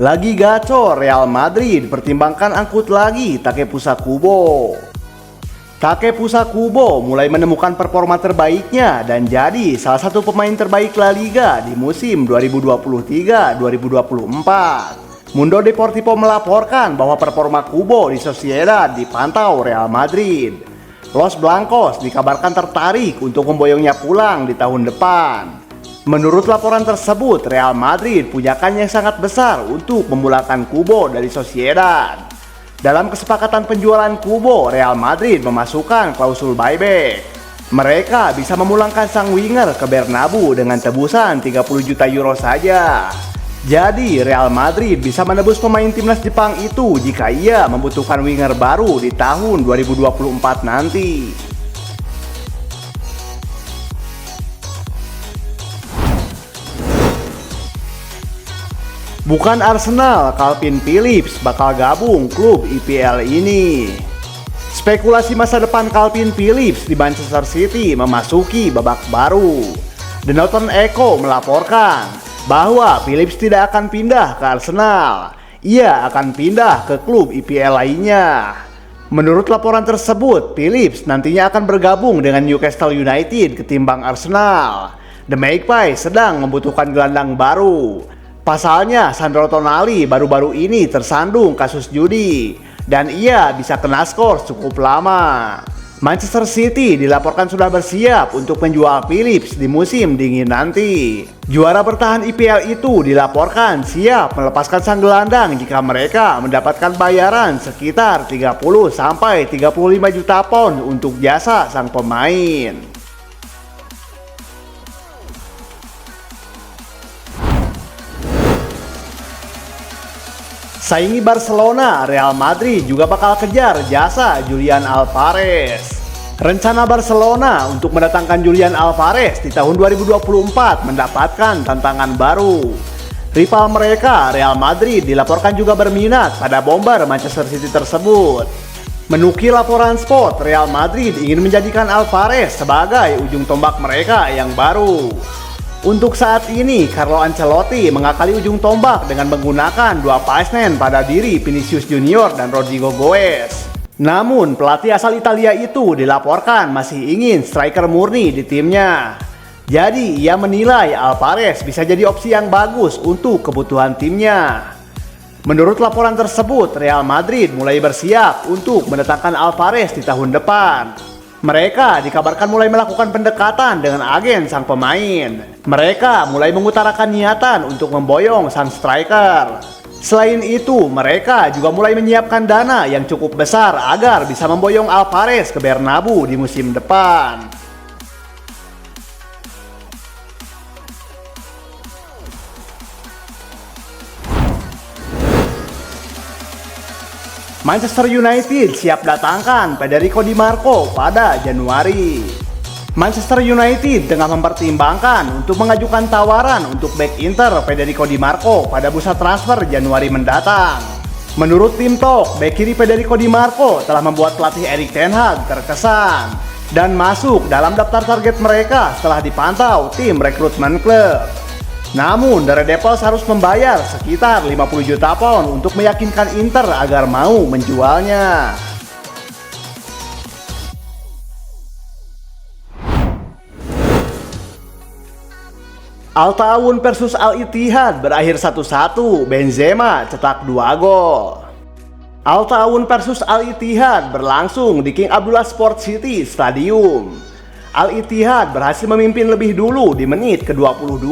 Lagi gacor, Real Madrid pertimbangkan angkut lagi Takefusa Kubo. Takefusa Kubo mulai menemukan performa terbaiknya dan jadi salah satu pemain terbaik La Liga di musim 2023-2024. Mundo Deportivo melaporkan bahwa performa Kubo di Sociedad dipantau Real Madrid. Los Blancos dikabarkan tertarik untuk memboyongnya pulang di tahun depan. Menurut laporan tersebut, Real Madrid punya kans yang sangat besar untuk memulangkan Kubo dari Sociedad. Dalam kesepakatan penjualan Kubo, Real Madrid memasukkan klausul buyback. Mereka bisa memulangkan sang winger ke Bernabeu dengan tebusan 30 juta euro saja. Jadi Real Madrid bisa menebus pemain timnas Jepang itu jika ia membutuhkan winger baru di tahun 2024 nanti. Bukan Arsenal, Calvin Phillips bakal gabung klub IPL ini. Spekulasi masa depan Calvin Phillips di Manchester City memasuki babak baru. The Northern Echo melaporkan bahwa Phillips tidak akan pindah ke Arsenal. Ia akan pindah ke klub IPL lainnya. Menurut laporan tersebut, Phillips nantinya akan bergabung dengan Newcastle United ketimbang Arsenal. The Magpies sedang membutuhkan gelandang baru. Pasalnya, Sandro Tonali baru-baru ini tersandung kasus judi dan ia bisa kena skor cukup lama. Manchester City dilaporkan sudah bersiap untuk menjual Phillips di musim dingin nanti. Juara bertahan IPL itu dilaporkan siap melepaskan sang gelandang jika mereka mendapatkan bayaran sekitar 30-35 juta pound untuk jasa sang pemain. Saingi Barcelona, Real Madrid juga bakal kejar jasa Julian Alvarez. Rencana Barcelona untuk mendatangkan Julian Alvarez di tahun 2024 mendapatkan tantangan baru. Rival mereka, Real Madrid, dilaporkan juga berminat pada bomber Manchester City tersebut. Menukil laporan Sport, Real Madrid ingin menjadikan Alvarez sebagai ujung tombak mereka yang baru. Untuk saat ini, Carlo Ancelotti mengakali ujung tombak dengan menggunakan dua pasnen pada diri Vinicius Junior dan Rodrigo Goes. Namun, pelatih asal Italia itu dilaporkan masih ingin striker murni di timnya. Jadi, ia menilai Alvarez bisa jadi opsi yang bagus untuk kebutuhan timnya. Menurut laporan tersebut, Real Madrid mulai bersiap untuk mendatangkan Alvarez di tahun depan. Mereka dikabarkan mulai melakukan pendekatan dengan agen sang pemain. Mereka mulai mengutarakan niatan untuk memboyong sang striker. Selain itu, mereka juga mulai menyiapkan dana yang cukup besar agar bisa memboyong Alvarez ke Bernabeu di musim depan. Manchester United siap datangkan Federico Di Marco pada Januari. Manchester United tengah mempertimbangkan untuk mengajukan tawaran untuk bek Inter Federico Di Marco pada bursa transfer Januari mendatang. Menurut tim Talk, bek kiri Federico Di Marco telah membuat pelatih Erik ten Hag terkesan dan masuk dalam daftar target mereka setelah dipantau tim rekrutmen klub. Namun, The Red Devils harus membayar sekitar 50 juta pound untuk meyakinkan Inter agar mau menjualnya. Al Taawoun versus Al Ittihad berakhir 1-1, Benzema cetak 2 gol. Al Taawoun versus Al Ittihad berlangsung di King Abdullah Sport City Stadium. Al Ittihad berhasil memimpin lebih dulu di menit ke-22.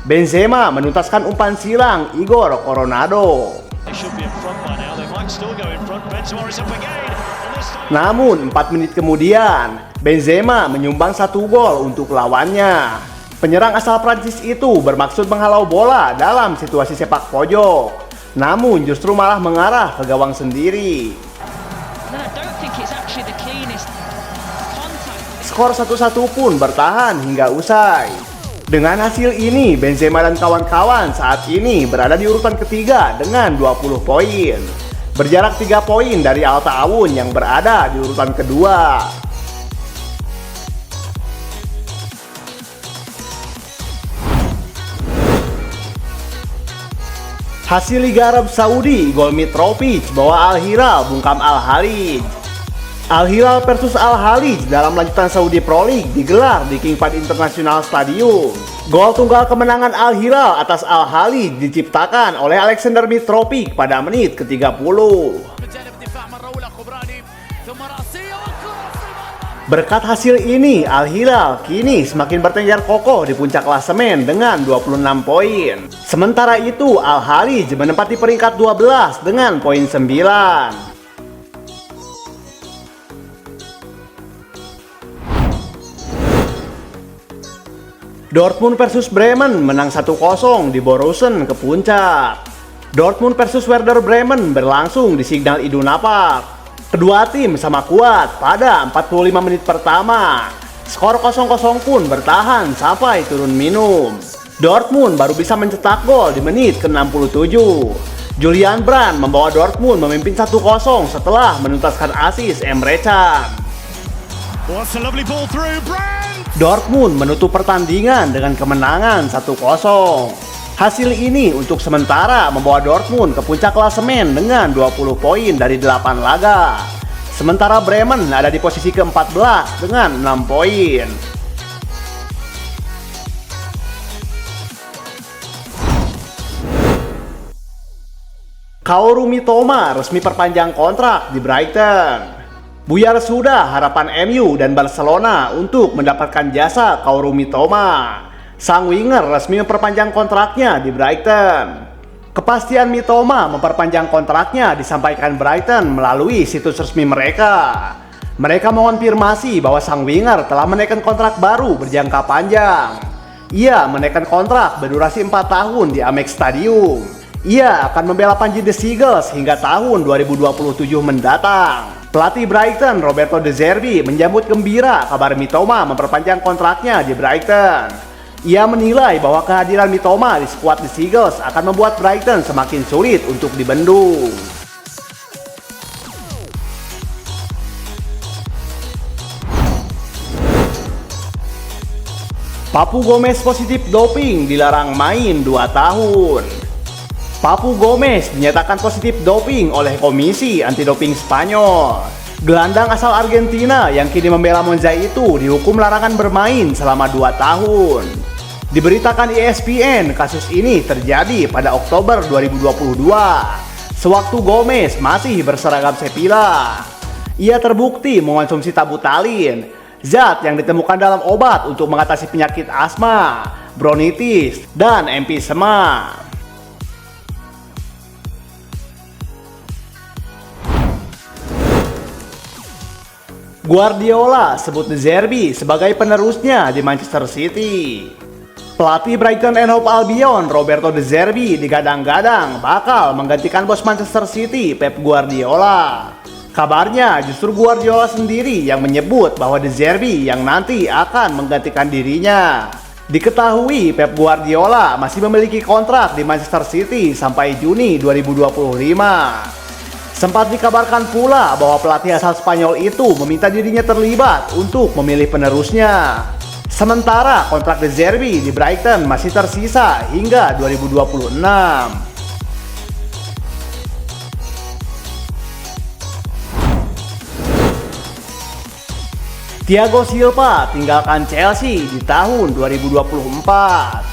Benzema menuntaskan umpan silang Igor Coronado. Namun 4 menit kemudian, Benzema menyumbang 1 gol untuk lawannya. Penyerang asal Prancis itu bermaksud menghalau bola dalam situasi sepak pojok, namun justru malah mengarah ke gawang sendiri. Skor 1-1 pun bertahan hingga usai. Dengan hasil ini, Benzema dan kawan-kawan saat ini berada di urutan ketiga dengan 20 poin. Berjarak 3 poin dari Al Taawoun yang berada di urutan kedua. Hasil Liga Arab Saudi, gol Mitrovic bawa Al Hilal bungkam Al Khalij. Al Hilal versus Al Khalij dalam lanjutan Saudi Pro League digelar di King Fahd International Stadium. Gol tunggal kemenangan Al Hilal atas Al Khalij diciptakan oleh Alexander Mitrovic pada menit ke-30. Berkat hasil ini, Al Hilal kini semakin bertengger kokoh di puncak klasemen dengan 26 poin. Sementara itu, Al Khalij menempati peringkat 12 dengan poin 9. Dortmund versus Bremen menang 1-0 di Borussen ke puncak. Dortmund versus Werder Bremen berlangsung di Signal Iduna Park. Kedua tim sama kuat pada 45 menit pertama. Skor 0-0 pun bertahan sampai turun minum. Dortmund baru bisa mencetak gol di menit ke-67. Julian Brandt membawa Dortmund memimpin 1-0 setelah menuntaskan asis Emre Can. Dortmund menutup pertandingan dengan kemenangan 1-0. Hasil ini untuk sementara membawa Dortmund ke puncak klasemen dengan 20 poin dari 8 laga. Sementara Bremen ada di posisi ke-14 dengan 6 poin. Kaoru Mitoma resmi perpanjang kontrak di Brighton. Buyar sudah harapan MU dan Barcelona untuk mendapatkan jasa Kaoru Mitoma. Sang winger resmi memperpanjang kontraknya di Brighton. Kepastian Mitoma memperpanjang kontraknya disampaikan Brighton melalui situs resmi mereka. Mereka mengonfirmasi bahwa sang winger telah menaikkan kontrak baru berjangka panjang. Ia menaikkan kontrak berdurasi 4 tahun di Amex Stadium. Ia akan membela Panji The Seagulls hingga tahun 2027 mendatang. Pelatih Brighton Roberto De Zerbi menyambut gembira kabar Mitoma memperpanjang kontraknya di Brighton. Ia menilai bahwa kehadiran Mitoma di skuad The Seagulls akan membuat Brighton semakin sulit untuk dibendung. Papu Gomez positif doping dilarang main 2 tahun. Papu Gomez dinyatakan positif doping oleh Komisi Antidoping Spanyol. Gelandang asal Argentina yang kini membela Monza itu dihukum larangan bermain selama 2 tahun. Diberitakan ESPN, kasus ini terjadi pada Oktober 2022, sewaktu Gomez masih berseragam Sevilla. Ia terbukti mengonsumsi tabutalin, zat yang ditemukan dalam obat untuk mengatasi penyakit asma, bronkitis, dan emfisema. Guardiola sebut De Zerbi sebagai penerusnya di Manchester City. Pelatih Brighton and Hove Albion Roberto De Zerbi digadang-gadang bakal menggantikan bos Manchester City Pep Guardiola. Kabarnya justru Guardiola sendiri yang menyebut bahwa De Zerbi yang nanti akan menggantikan dirinya. Diketahui Pep Guardiola masih memiliki kontrak di Manchester City sampai Juni 2025. Sempat dikabarkan pula bahwa pelatih asal Spanyol itu meminta dirinya terlibat untuk memilih penerusnya. Sementara kontrak De Zerbi di Brighton masih tersisa hingga 2026. Thiago Silva tinggalkan Chelsea di tahun 2024.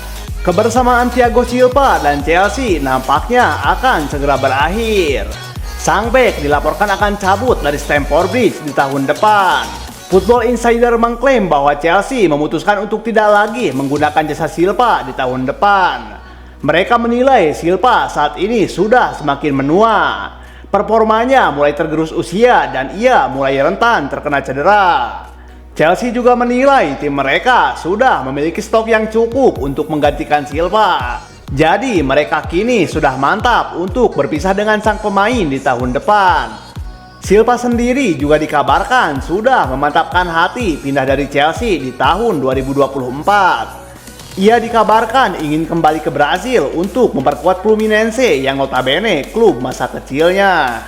Kebersamaan Thiago Silva dan Chelsea nampaknya akan segera berakhir. Sang bek dilaporkan akan cabut dari Stamford Bridge di tahun depan. Football Insider mengklaim bahwa Chelsea memutuskan untuk tidak lagi menggunakan jasa Silva di tahun depan. Mereka menilai Silva saat ini sudah semakin menua. Performanya mulai tergerus usia dan ia mulai rentan terkena cedera. Chelsea juga menilai tim mereka sudah memiliki stok yang cukup untuk menggantikan Silva. Jadi mereka kini sudah mantap untuk berpisah dengan sang pemain di tahun depan. Silva sendiri juga dikabarkan sudah memantapkan hati pindah dari Chelsea di tahun 2024. Ia dikabarkan ingin kembali ke Brasil untuk memperkuat Fluminense yang notabene klub masa kecilnya.